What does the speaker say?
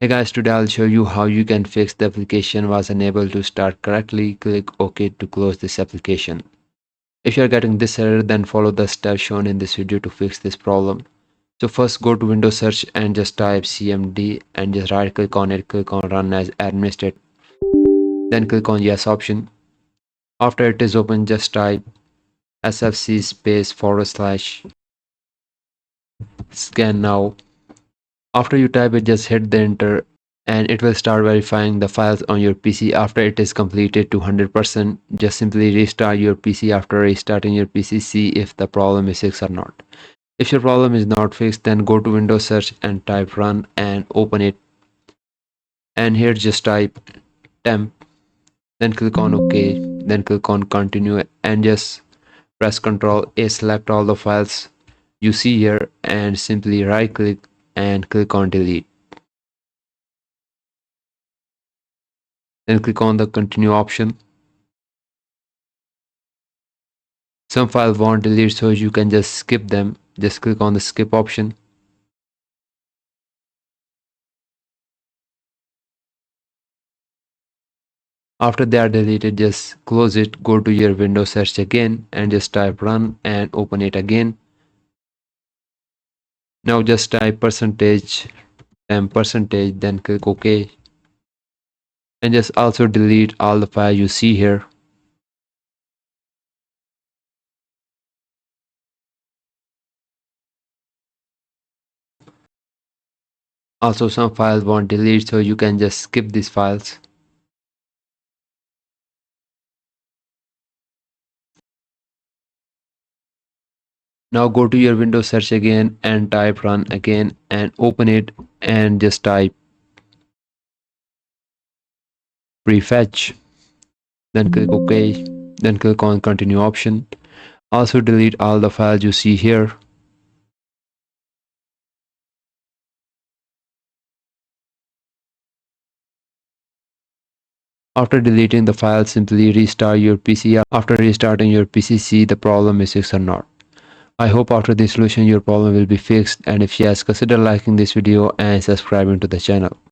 Hey guys, today I'll show you how you can fix the application was unable to start correctly. Click OK to close this application. If you're getting this error, then follow the steps shown in this video to fix this problem. So first go to Windows search and just type CMD and just right click on it, click on run as administrator. Then click on yes option. After it is open, just type sfc /scan now. After you type it, just hit the enter and it will start verifying the files on your PC. After it is completed to 100%, just simply restart your PC. After restarting your PC, see if the problem is fixed or not. If your problem is not fixed, then go to Windows search and type run and open it, and here just type temp, then click on OK, then click on continue and just press Ctrl A, select all the files you see here and simply right click and click on delete. Then click on the continue option. Some files won't delete, so you can just skip them. Just click on the skip option. After they are deleted, just close it, go to your Windows search again and just type run and open it again. Now just type percentage and percentage, then click OK. And just also delete all the files you see here. Also some files won't delete, so you can just skip these files. Now go to your Windows search again and type run again and open it and just type prefetch. Then click OK. Then click on continue option. Also delete all the files you see here. After deleting the file, simply restart your PC. After restarting your PC, see the problem is fixed or not. I hope after this solution your problem will be fixed, and if yes, consider liking this video and subscribing to the channel.